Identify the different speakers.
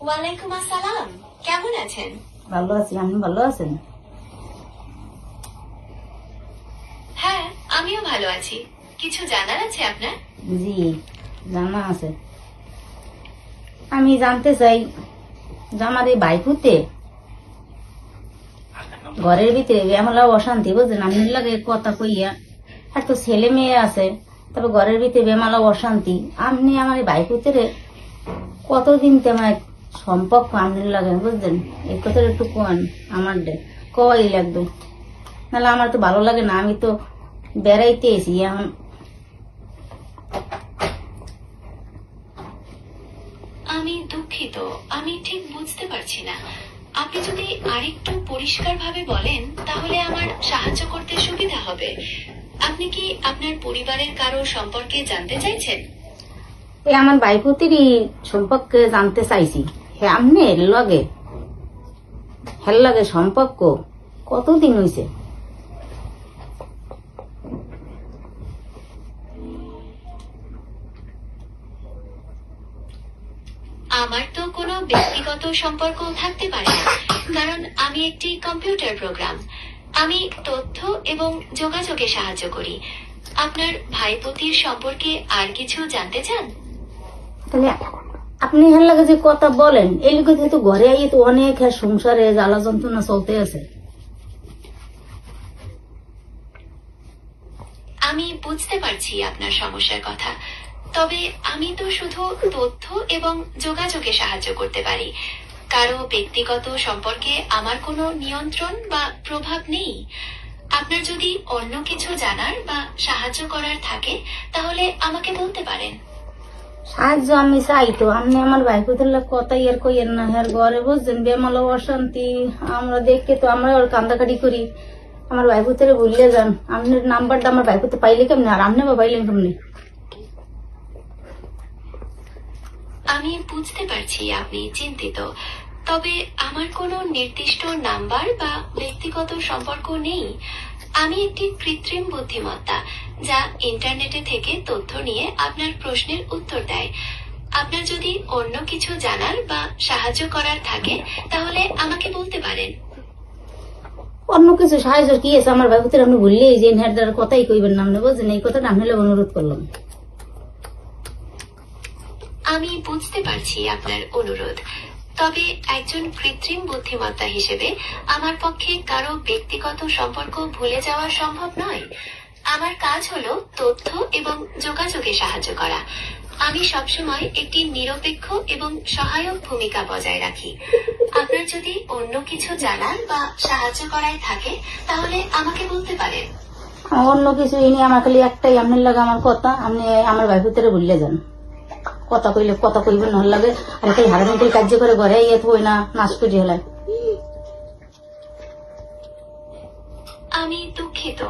Speaker 1: ওয়ালাইকুম আসসালাম। কেমন আছেন?
Speaker 2: ভালো আছি। আপনি ভালো আছেন?
Speaker 1: হ্যাঁ, আমিও ভালো আছি। কিছু জানার আছে আপনার?
Speaker 2: জি, জানা আছে। আমি জানতে চাই যে আমার এই বাইকুতে ঘরের ভিতরে এমলা অশান্তি, বুঝলেন? আমি লাগে কথা কইয়া আর তো ছেলে মেয়ে আছে, তবে ঘরের ভিতরে বেমালা অশান্তি। আপনি আমার এই বাইকুতে কতদিন তেমন সম্পর্ক আপনি লাগেন, বুঝলেন? এই কথাটা একটু কোন আমার কই লাগবে, নাহলে আমার তো ভালো লাগে না। আমি তো বেড়াইতে এসি এখন।
Speaker 1: আমি দুঃখিত, আমি ঠিক বুঝতে পারছি না। আপনি যদি আরেকটু পরিষ্কারভাবে বলেন তাহলে আমার সাহায্য করতে সুবিধা হবে। আপনি কি আপনার পরিবারের কারো সম্পর্কে জানতে চাইছেন?
Speaker 2: এই আমার বাইপুতিরই সম্পর্কে জানতে চাইছি। হ্যাঁ, আপনি লগে হের লগে সম্পর্ক কতদিন হয়েছে?
Speaker 1: আমার তো কোনো ব্যক্তিগত সম্পর্ক থাকতে পারে না, কারণ আমি একটি কম্পিউটার প্রোগ্রাম। আমি তথ্য এবং যোগাযোগে সাহায্য করি। আপনার ভাইপতির সম্পর্কে আর কিছু জানতে চান?
Speaker 2: তাহলে আপনি হের লাগে যে কথা বলেন, এই লোকে তো ঘরে আইয়ে তো অনেক সংসারে জ্বালা যন্ত্রণা চলতে আছে।
Speaker 1: আমি বুঝতে পারছি আপনার সমস্যার কথা, তবে আমি তো শুধু তথ্য এবং যোগাযোগে সাহায্য করতে পারি। কারো ব্যক্তিগত সম্পর্কে আমার কোনো নিয়ন্ত্রণ বা প্রভাব নেই। আপনার যদি অন্য কিছু জানার বা সাহায্য করার থাকে তাহলে আমাকে বলতে পারেন।
Speaker 2: সাহায্য আমি চাই তো, আপনি আমার বাইপুতের কথা ইয়ার কইয়েন না। হের ঘরে বুঝছেন বেমালা অশান্তি, আমরা দেখে তো আমরা ওর কান্দাকাটি করি। আমার বাইপুতের বললে যান, আপনার নাম্বারটা আমার বাইপুতে পাইলে কেমনি, আর আপনি বা পাইলেন কেমনি?
Speaker 1: আমি বুঝতে পারছি আপনি চিন্তিত, তবে আমার কোনো নির্দিষ্ট নাম্বার বা ব্যক্তিগত সম্পর্ক নেই। আমি একটি কৃত্রিম বুদ্ধিমত্তা যা ইন্টারনেটে থেকে তথ্য নিয়ে আপনার প্রশ্নের উত্তর দেয়। আপনার যদি অন্য কিছু জানার বা সাহায্য করার থাকে তাহলে আমাকে বলতে পারেন।
Speaker 2: অন্য কিছু সাহায্য কি আছে আমার বাইপুতের? আপনি বললেই যে হের দ্বারা কথাই কইবেন না, আপনি বুঝছেন? এই কথাটা আপনি অনুরোধ করলাম।
Speaker 1: আমি বুঝতে পারছি আপনার অনুরোধ, তবে একজন কৃত্রিম বুদ্ধিমত্তা হিসেবে আমার পক্ষে কারো ব্যক্তিগত সম্পর্ক ভুলে যাওয়া সম্ভব নয়। আমার কাজ হলো তথ্য এবং যোগাযোগে সাহায্য করা। আমি সবসময় একটি নিরপেক্ষ এবং সহায়ক ভূমিকা বজায় রাখি। আপনার যদি অন্য কিছু জানার বা সাহায্য করার থাকে তাহলে আমাকে বলতে পারেন।
Speaker 2: অন্য কিছু ইনি আমার খালি একটাই, আপনার লাগে আমার কথা। আপনি আমার বাইপুতের বললে যান, কথা কইলে কথা কইবেন ভাল লাগে। আর একটা হারামিটি কার্য করে ঘরে ইয়ে থই না, নাচ করে হেলায়।
Speaker 1: আমি দুঃখিত।